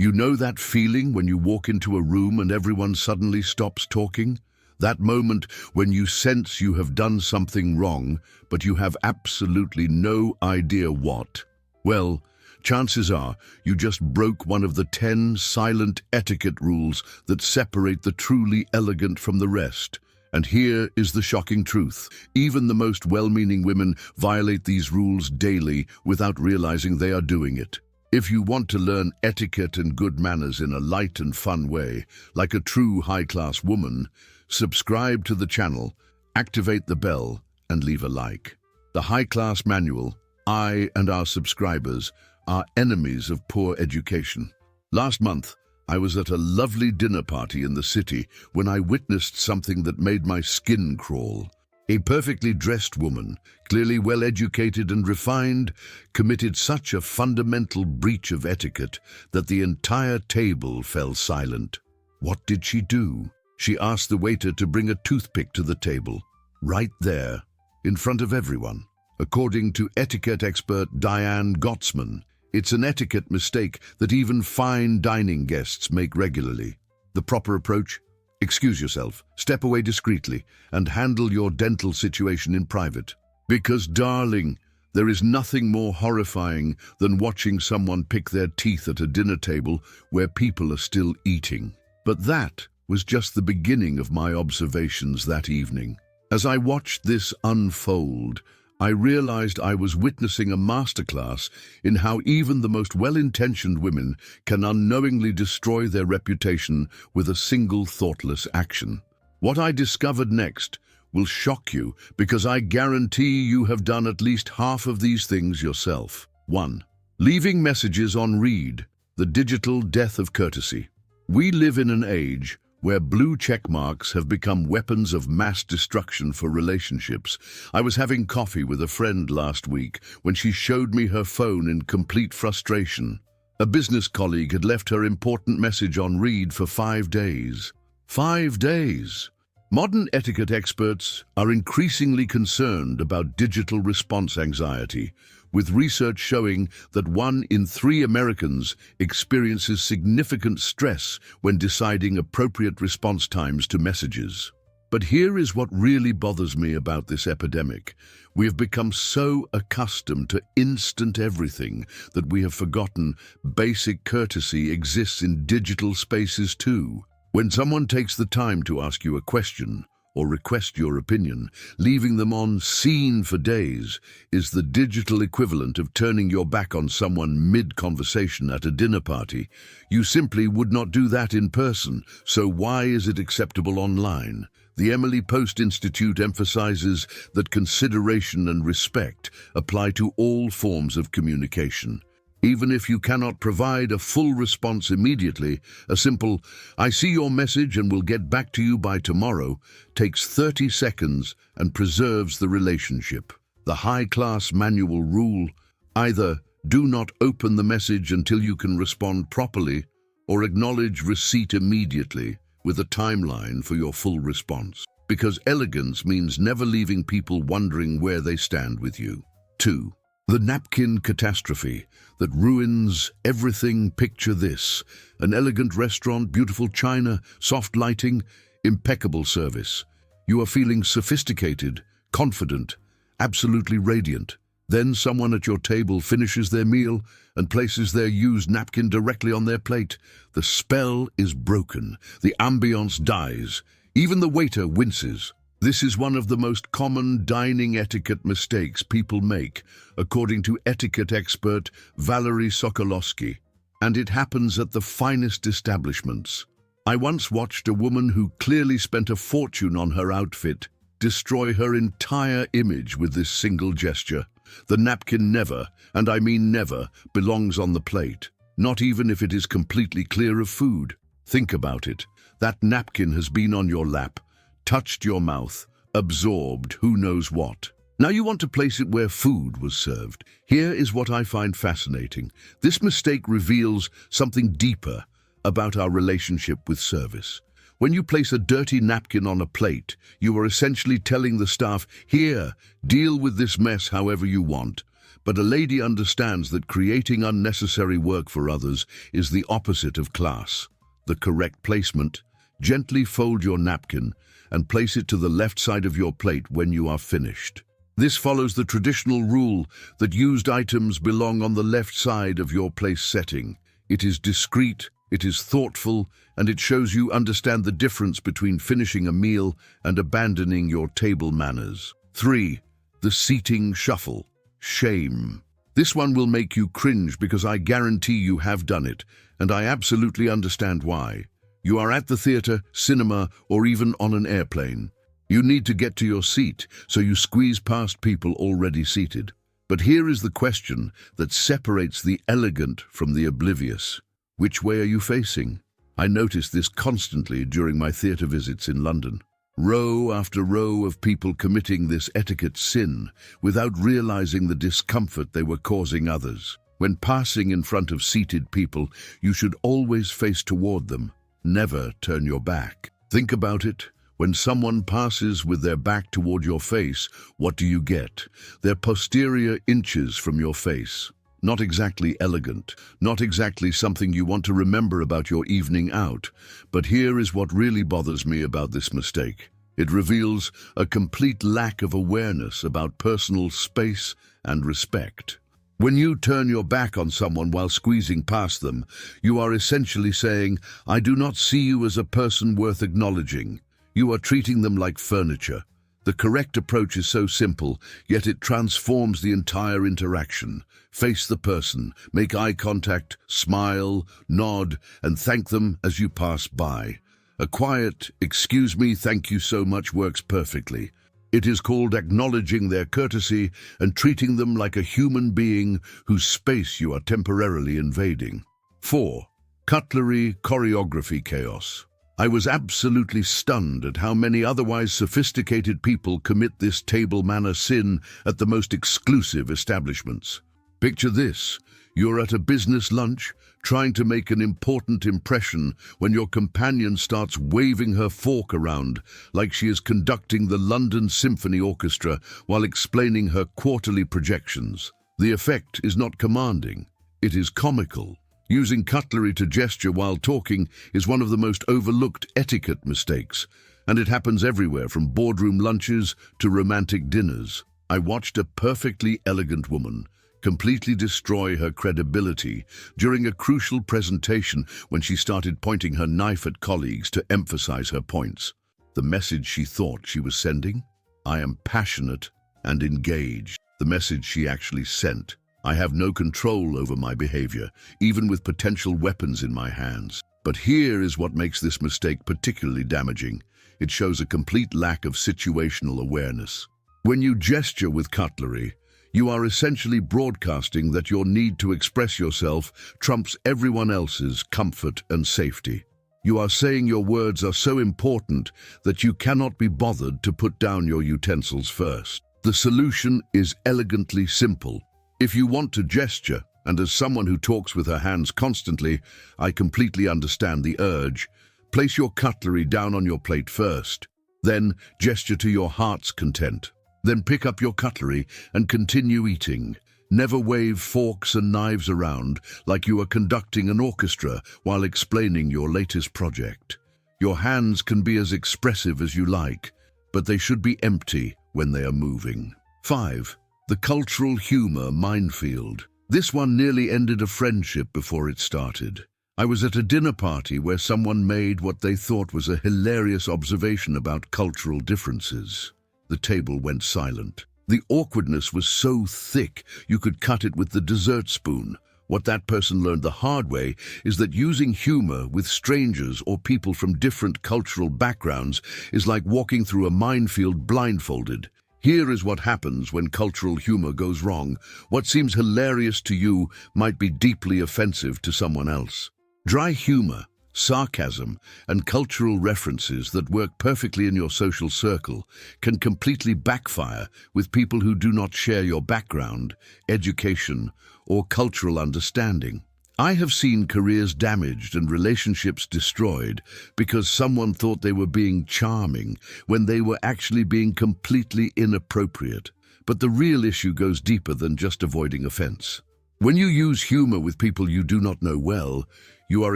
You know that feeling when you walk into a room and everyone suddenly stops talking? That moment when you sense you have done something wrong, but you have absolutely no idea what. Well, chances are you just broke one of the 10 silent etiquette rules that separate the truly elegant from the rest. And here is the shocking truth. Even the most well-meaning women violate these rules daily without realizing they are doing it. If you want to learn etiquette and good manners in a light and fun way, like a true high-class woman, subscribe to the channel, activate the bell, and leave a like. The high-class manual, I and our subscribers, are enemies of poor education. Last month, I was at a lovely dinner party in the city when I witnessed something that made my skin crawl. A perfectly dressed woman, clearly well-educated and refined, committed such a fundamental breach of etiquette that the entire table fell silent. What did she do? She asked the waiter to bring a toothpick to the table, right there, in front of everyone. According to etiquette expert Diane Gottsman, it's an etiquette mistake that even fine dining guests make regularly. The proper approach? Excuse yourself, step away discreetly, and handle your dental situation in private. Because, darling, there is nothing more horrifying than watching someone pick their teeth at a dinner table where people are still eating. But that was just the beginning of my observations that evening. As I watched this unfold, I realized I was witnessing a masterclass in how even the most well-intentioned women can unknowingly destroy their reputation with a single thoughtless action. What I discovered next will shock you because I guarantee you have done at least half of these things yourself. 1. Leaving messages on read, the digital death of courtesy. We live in an age where blue check marks have become weapons of mass destruction for relationships. I was having coffee with a friend last week when she showed me her phone in complete frustration. A business colleague had left her important message on read for 5 days. 5 days! Modern etiquette experts are increasingly concerned about digital response anxiety, with research showing that 1 in 3 Americans experiences significant stress when deciding appropriate response times to messages. But here is what really bothers me about this epidemic. We have become so accustomed to instant everything that we have forgotten basic courtesy exists in digital spaces too. When someone takes the time to ask you a question, or request your opinion, leaving them on scene for days is the digital equivalent of turning your back on someone mid-conversation at a dinner party. You simply would not do that in person, so why is it acceptable online? The Emily Post Institute emphasizes that consideration and respect apply to all forms of communication. Even if you cannot provide a full response immediately, a simple, "I see your message and will get back to you by tomorrow," takes 30 seconds and preserves the relationship. The high-class manual rule, either do not open the message until you can respond properly, or acknowledge receipt immediately with a timeline for your full response. Because elegance means never leaving people wondering where they stand with you. 2. The napkin catastrophe that ruins everything. Picture this: an elegant restaurant, beautiful china, soft lighting, impeccable service. You are feeling sophisticated, confident, absolutely radiant. Then someone at your table finishes their meal and places their used napkin directly on their plate. The spell is broken. The ambiance dies. Even the waiter winces. This is one of the most common dining etiquette mistakes people make, according to etiquette expert Valerie Sokolowski, and it happens at the finest establishments. I once watched a woman who clearly spent a fortune on her outfit destroy her entire image with this single gesture. The napkin never, and I mean never, belongs on the plate, not even if it is completely clear of food. Think about it. That napkin has been on your lap, touched your mouth, absorbed who knows what. Now you want to place it where food was served. Here is what I find fascinating. This mistake reveals something deeper about our relationship with service. When you place a dirty napkin on a plate, you are essentially telling the staff, "Here, deal with this mess however you want." But a lady understands that creating unnecessary work for others is the opposite of class. The correct placement: gently fold your napkin and place it to the left side of your plate when you are finished. This follows the traditional rule that used items belong on the left side of your place setting. It is discreet, it is thoughtful, and it shows you understand the difference between finishing a meal and abandoning your table manners. 3. The seating shuffle. Shame. This one will make you cringe because I guarantee you have done it, and I absolutely understand why. You are at the theater, cinema, or even on an airplane. You need to get to your seat, so you squeeze past people already seated. But here is the question that separates the elegant from the oblivious. Which way are you facing? I notice this constantly during my theater visits in London. Row after row of people committing this etiquette sin without realizing the discomfort they were causing others. When passing in front of seated people, you should always face toward them. Never turn your back. Think about it. When someone passes with their back toward your face, what do you get? Their posterior inches from your face. Not exactly elegant, not exactly something you want to remember about your evening out. But here is what really bothers me about this mistake. It reveals a complete lack of awareness about personal space and respect. When you turn your back on someone while squeezing past them, you are essentially saying, "I do not see you as a person worth acknowledging." You are treating them like furniture. The correct approach is so simple, yet it transforms the entire interaction. Face the person, make eye contact, smile, nod, and thank them as you pass by. A quiet, "Excuse me, thank you so much" works perfectly. It is called acknowledging their courtesy and treating them like a human being whose space you are temporarily invading. 4. Cutlery choreography chaos. I was absolutely stunned at how many otherwise sophisticated people commit this table manner sin at the most exclusive establishments. Picture this: you're at a business lunch, trying to make an important impression when your companion starts waving her fork around like she is conducting the London Symphony Orchestra while explaining her quarterly projections. The effect is not commanding, it is comical. Using cutlery to gesture while talking is one of the most overlooked etiquette mistakes, and it happens everywhere from boardroom lunches to romantic dinners. I watched a perfectly elegant woman completely destroy her credibility during a crucial presentation when she started pointing her knife at colleagues to emphasize her points. The message she thought she was sending? I am passionate and engaged. The message she actually sent: I have no control over my behavior, even with potential weapons in my hands. But here is what makes this mistake particularly damaging. It shows a complete lack of situational awareness. When you gesture with cutlery, you are essentially broadcasting that your need to express yourself trumps everyone else's comfort and safety. You are saying your words are so important that you cannot be bothered to put down your utensils first. The solution is elegantly simple. If you want to gesture, and as someone who talks with her hands constantly, I completely understand the urge, place your cutlery down on your plate first. Then gesture to your heart's content. Then pick up your cutlery and continue eating. Never wave forks and knives around like you are conducting an orchestra while explaining your latest project. Your hands can be as expressive as you like, but they should be empty when they are moving. 5. The cultural humor minefield. This one nearly ended a friendship before it started. I was at a dinner party where someone made what they thought was a hilarious observation about cultural differences. The table went silent. The awkwardness was so thick you could cut it with the dessert spoon. What that person learned the hard way is that using humor with strangers or people from different cultural backgrounds is like walking through a minefield blindfolded. Here is what happens when cultural humor goes wrong. What seems hilarious to you might be deeply offensive to someone else. Dry humor, sarcasm, and cultural references that work perfectly in your social circle can completely backfire with people who do not share your background, education, or cultural understanding. I have seen careers damaged and relationships destroyed because someone thought they were being charming when they were actually being completely inappropriate. But the real issue goes deeper than just avoiding offense. When you use humor with people you do not know well, you are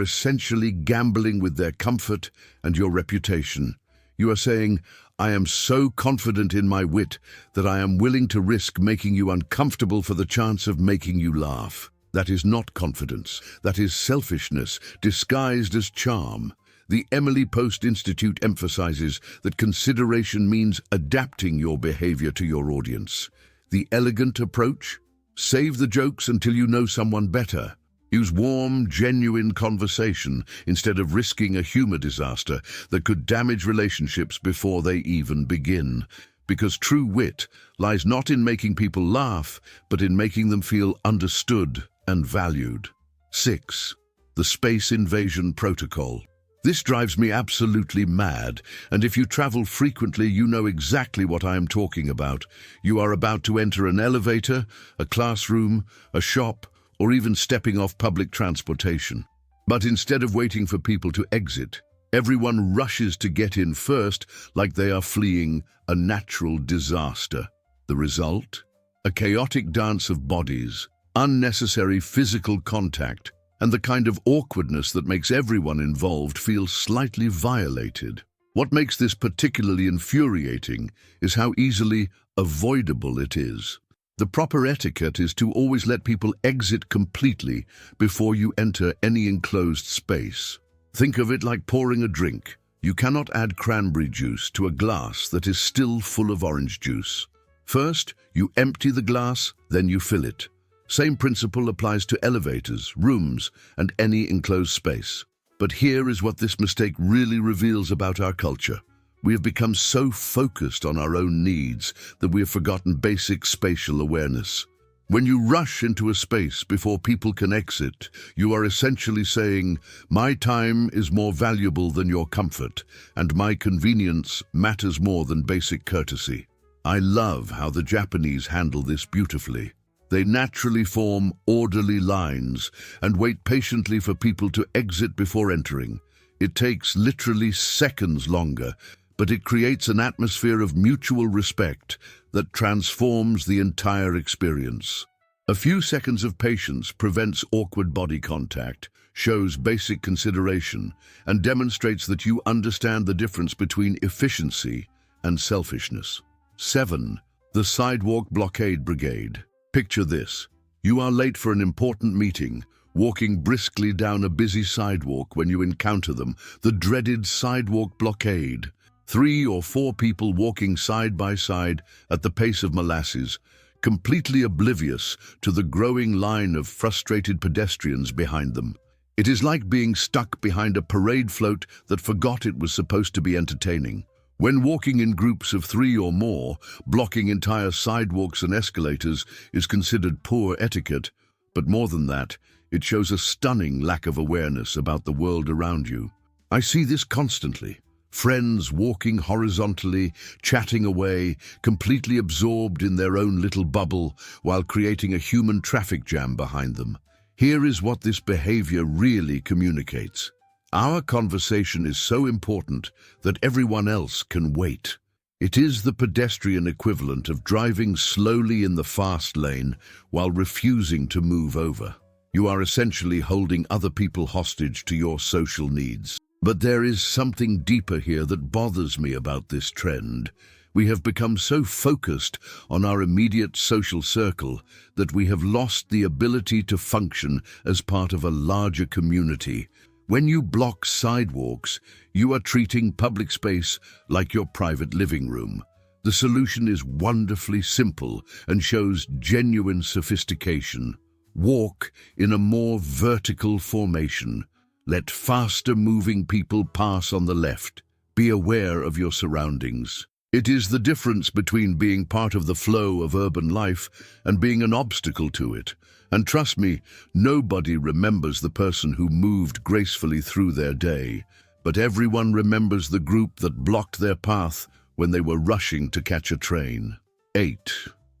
essentially gambling with their comfort and your reputation. You are saying, "I am so confident in my wit that I am willing to risk making you uncomfortable for the chance of making you laugh." That is not confidence. That is selfishness disguised as charm. The Emily Post Institute emphasizes that consideration means adapting your behavior to your audience. The elegant approach? Save the jokes until you know someone better. Use warm, genuine conversation instead of risking a humor disaster that could damage relationships before they even begin. Because true wit lies not in making people laugh, but in making them feel understood and valued. 6. The Space Invasion Protocol. This drives me absolutely mad, and if you travel frequently, you know exactly what I am talking about. You are about to enter an elevator, a classroom, a shop, or even stepping off public transportation. But instead of waiting for people to exit, everyone rushes to get in first like they are fleeing a natural disaster. The result? A chaotic dance of bodies, unnecessary physical contact, and the kind of awkwardness that makes everyone involved feel slightly violated. What makes this particularly infuriating is how easily avoidable it is. The proper etiquette is to always let people exit completely before you enter any enclosed space. Think of it like pouring a drink. You cannot add cranberry juice to a glass that is still full of orange juice. First, you empty the glass, then you fill it. Same principle applies to elevators, rooms, and any enclosed space. But here is what this mistake really reveals about our culture. We have become so focused on our own needs that we have forgotten basic spatial awareness. When you rush into a space before people can exit, you are essentially saying, "My time is more valuable than your comfort, and my convenience matters more than basic courtesy." I love how the Japanese handle this beautifully. They naturally form orderly lines and wait patiently for people to exit before entering. It takes literally seconds longer, but it creates an atmosphere of mutual respect that transforms the entire experience. A few seconds of patience prevents awkward body contact, shows basic consideration, and demonstrates that you understand the difference between efficiency and selfishness. 7. The Sidewalk Blockade Brigade. Picture this. You are late for an important meeting, walking briskly down a busy sidewalk when you encounter them, the dreaded sidewalk blockade. 3 or 4 people walking side by side at the pace of molasses, completely oblivious to the growing line of frustrated pedestrians behind them. It is like being stuck behind a parade float that forgot it was supposed to be entertaining. When walking in groups of 3 or more, blocking entire sidewalks and escalators is considered poor etiquette, but more than that, it shows a stunning lack of awareness about the world around you. I see this constantly. Friends walking horizontally, chatting away, completely absorbed in their own little bubble while creating a human traffic jam behind them. Here is what this behavior really communicates. Our conversation is so important that everyone else can wait. It is the pedestrian equivalent of driving slowly in the fast lane while refusing to move over. You are essentially holding other people hostage to your social needs. But there is something deeper here that bothers me about this trend. We have become so focused on our immediate social circle that we have lost the ability to function as part of a larger community. When you block sidewalks, you are treating public space like your private living room. The solution is wonderfully simple and shows genuine sophistication. Walk in a more vertical formation. Let faster-moving people pass on the left. Be aware of your surroundings. It is the difference between being part of the flow of urban life and being an obstacle to it. And trust me, nobody remembers the person who moved gracefully through their day, but everyone remembers the group that blocked their path when they were rushing to catch a train. 8.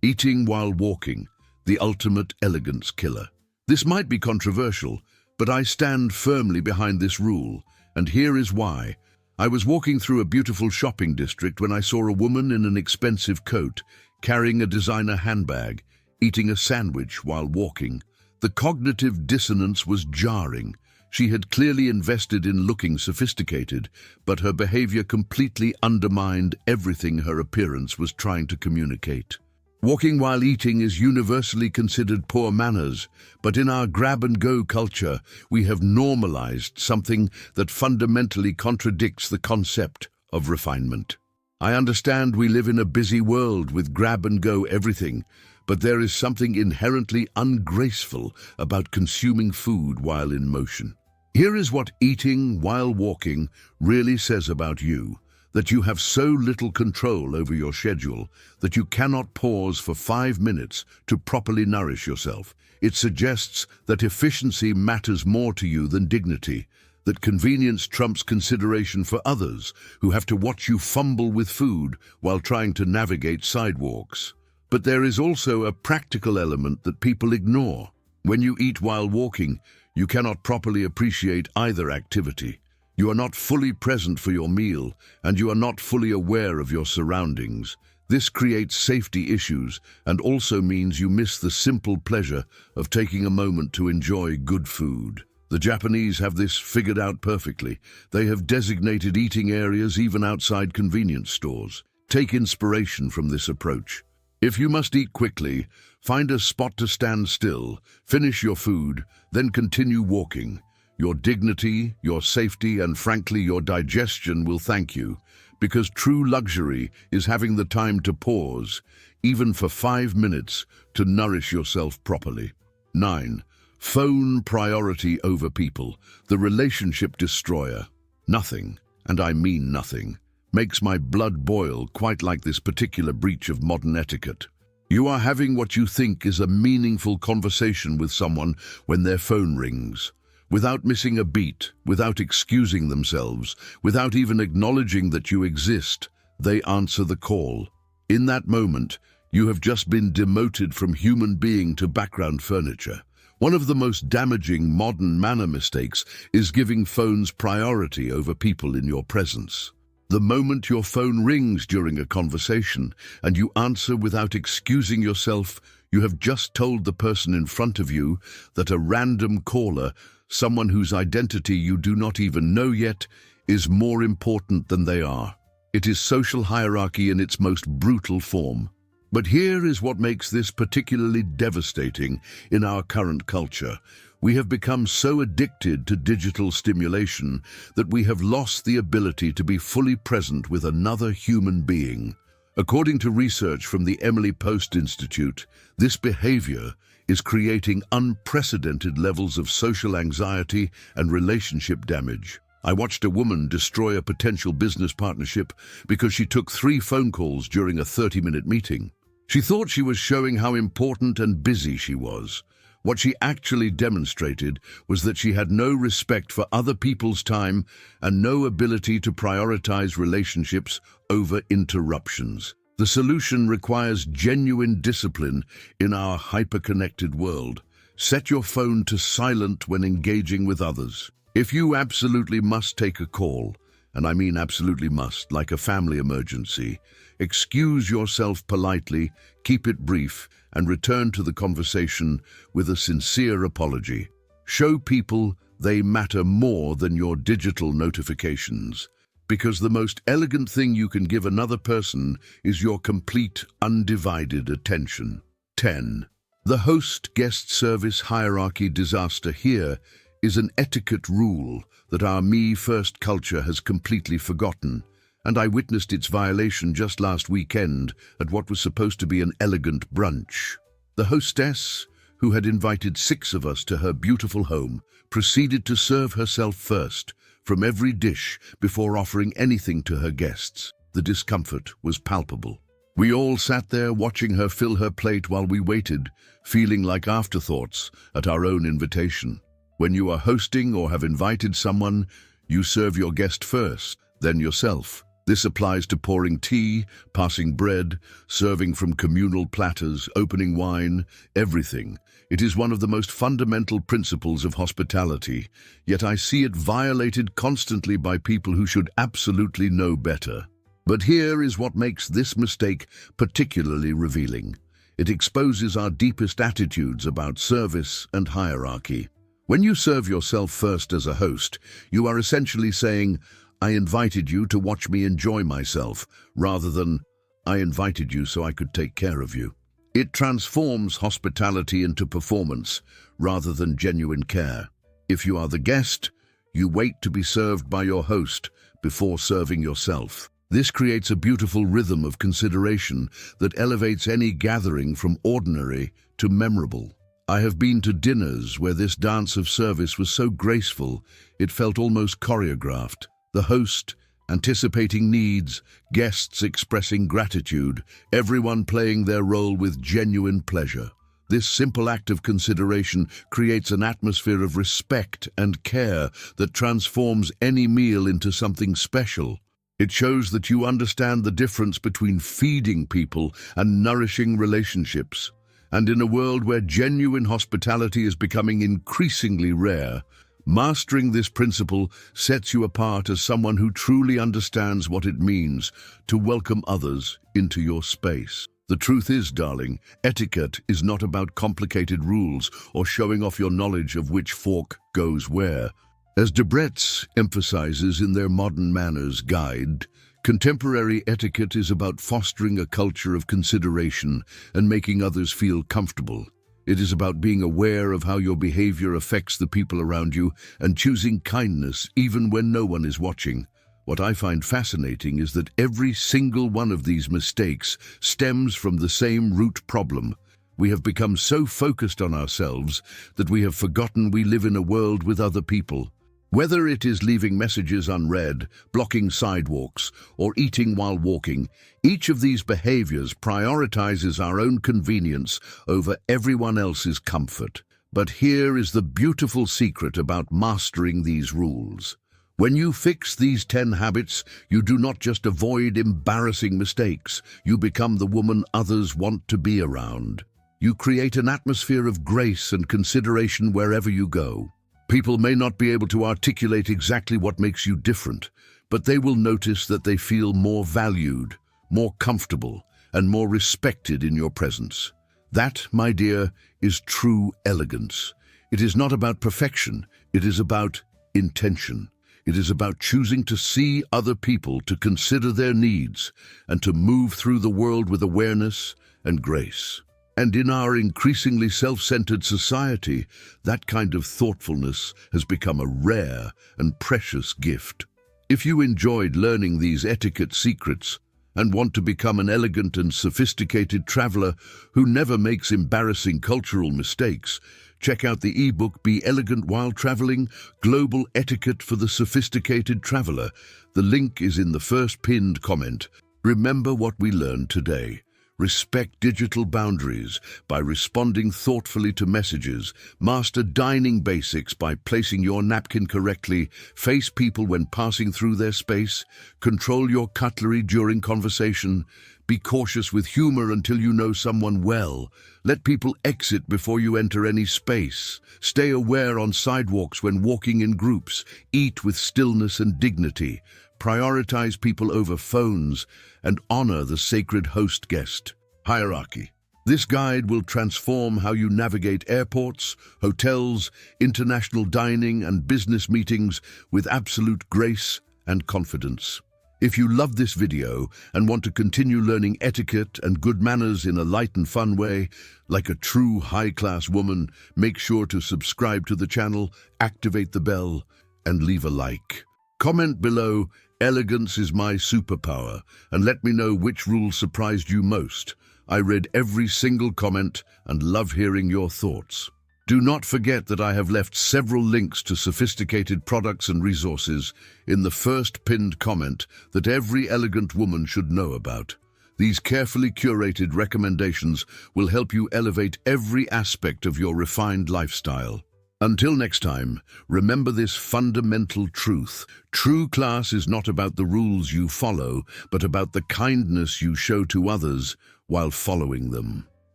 Eating while walking, the ultimate elegance killer. This might be controversial, but I stand firmly behind this rule, and here is why. I was walking through a beautiful shopping district when I saw a woman in an expensive coat, carrying a designer handbag, eating a sandwich while walking. The cognitive dissonance was jarring. She had clearly invested in looking sophisticated, but her behavior completely undermined everything her appearance was trying to communicate. Walking while eating is universally considered poor manners, but in our grab-and-go culture, we have normalized something that fundamentally contradicts the concept of refinement. I understand we live in a busy world with grab-and-go everything, but there is something inherently ungraceful about consuming food while in motion. Here is what eating while walking really says about you: that you have so little control over your schedule that you cannot pause for 5 minutes to properly nourish yourself. It suggests that efficiency matters more to you than dignity, that convenience trumps consideration for others who have to watch you fumble with food while trying to navigate sidewalks. But there is also a practical element that people ignore. When you eat while walking, you cannot properly appreciate either activity. You are not fully present for your meal, and you are not fully aware of your surroundings. This creates safety issues and also means you miss the simple pleasure of taking a moment to enjoy good food. The Japanese have this figured out perfectly. They have designated eating areas even outside convenience stores. Take inspiration from this approach. If you must eat quickly, find a spot to stand still, finish your food, then continue walking. Your dignity, your safety, and frankly your digestion will thank you, because true luxury is having the time to pause, even for 5 minutes, to nourish yourself properly. 9. Phone priority over people, the relationship destroyer. Nothing, and I mean nothing, makes my blood boil quite like this particular breach of modern etiquette. You are having what you think is a meaningful conversation with someone when their phone rings. Without missing a beat, without excusing themselves, without even acknowledging that you exist, they answer the call. In that moment, you have just been demoted from human being to background furniture. One of the most damaging modern manner mistakes is giving phones priority over people in your presence. The moment your phone rings during a conversation and you answer without excusing yourself, you have just told the person in front of you that a random caller, someone whose identity you do not even know yet, is more important than they are. It is social hierarchy in its most brutal form. But here is what makes this particularly devastating in our current culture. We have become so addicted to digital stimulation that we have lost the ability to be fully present with another human being. According to research from the Emily Post Institute, this behavior is creating unprecedented levels of social anxiety and relationship damage. I watched a woman destroy a potential business partnership because she took 3 phone calls during a 30-minute meeting. She thought she was showing how important and busy she was. What she actually demonstrated was that she had no respect for other people's time and no ability to prioritize relationships over interruptions. The solution requires genuine discipline in our hyper-connected world. Set your phone to silent when engaging with others. If you absolutely must take a call, and I mean absolutely must, like a family emergency, excuse yourself politely, keep it brief, and return to the conversation with a sincere apology. Show people they matter more than your digital notifications, because the most elegant thing you can give another person is your complete, undivided attention. 10. The host-guest service hierarchy disaster here is an etiquette rule that our me-first culture has completely forgotten, and I witnessed its violation just last weekend at what was supposed to be an elegant brunch. The hostess, who had invited 6 of us to her beautiful home, proceeded to serve herself first from every dish before offering anything to her guests. The discomfort was palpable. We all sat there watching her fill her plate while we waited, feeling like afterthoughts at our own invitation. When you are hosting or have invited someone, you serve your guest first, then yourself. This applies to pouring tea, passing bread, serving from communal platters, opening wine, everything. It is one of the most fundamental principles of hospitality, yet I see it violated constantly by people who should absolutely know better. But here is what makes this mistake particularly revealing. It exposes our deepest attitudes about service and hierarchy. When you serve yourself first as a host, you are essentially saying, "I invited you to watch me enjoy myself," rather than, "I invited you so I could take care of you." It transforms hospitality into performance rather than genuine care. If you are the guest, you wait to be served by your host before serving yourself. This creates a beautiful rhythm of consideration that elevates any gathering from ordinary to memorable. I have been to dinners where this dance of service was so graceful it felt almost choreographed. The host anticipating needs, guests expressing gratitude, everyone playing their role with genuine pleasure. This simple act of consideration creates an atmosphere of respect and care that transforms any meal into something special. It shows that you understand the difference between feeding people and nourishing relationships. And in a world where genuine hospitality is becoming increasingly rare, mastering this principle sets you apart as someone who truly understands what it means to welcome others into your space. The truth is, darling, etiquette is not about complicated rules or showing off your knowledge of which fork goes where. As Debrett's emphasizes in their Modern Manners Guide, contemporary etiquette is about fostering a culture of consideration and making others feel comfortable. It is about being aware of how your behavior affects the people around you and choosing kindness even when no one is watching. What I find fascinating is that every single one of these mistakes stems from the same root problem. We have become so focused on ourselves that we have forgotten we live in a world with other people. Whether it is leaving messages unread, blocking sidewalks, or eating while walking, each of these behaviors prioritizes our own convenience over everyone else's comfort. But here is the beautiful secret about mastering these rules. When you fix these 10 habits, you do not just avoid embarrassing mistakes, you become the woman others want to be around. You create an atmosphere of grace and consideration wherever you go. People may not be able to articulate exactly what makes you different, but they will notice that they feel more valued, more comfortable, and more respected in your presence. That, my dear, is true elegance. It is not about perfection, it is about intention. It is about choosing to see other people, to consider their needs, and to move through the world with awareness and grace. And in our increasingly self-centered society, that kind of thoughtfulness has become a rare and precious gift. If you enjoyed learning these etiquette secrets and want to become an elegant and sophisticated traveler who never makes embarrassing cultural mistakes, check out the ebook Be Elegant While Traveling, Global Etiquette for the Sophisticated Traveler. The link is in the first pinned comment. Remember what we learned today. Respect digital boundaries by responding thoughtfully to messages. Master dining basics by placing your napkin correctly. Face people when passing through their space. Control your cutlery during conversation. Be cautious with humor until you know someone well. Let people exit before you enter any space. Stay aware on sidewalks when walking in groups. Eat with stillness and dignity. Prioritize people over phones, and honor the sacred host-guest. Hierarchy. This guide will transform how you navigate airports, hotels, international dining, and business meetings with absolute grace and confidence. If you love this video and want to continue learning etiquette and good manners in a light and fun way, like a true high-class woman, make sure to subscribe to the channel, activate the bell, and leave a like. Comment below, "Elegance is my superpower," and let me know which rule surprised you most. I read every single comment and love hearing your thoughts. Do not forget that I have left several links to sophisticated products and resources in the first pinned comment that every elegant woman should know about. These carefully curated recommendations will help you elevate every aspect of your refined lifestyle. Until next time, remember this fundamental truth. True class is not about the rules you follow, but about the kindness you show to others while following them.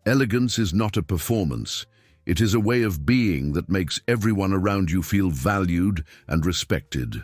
Elegance is not a performance. It is a way of being that makes everyone around you feel valued and respected.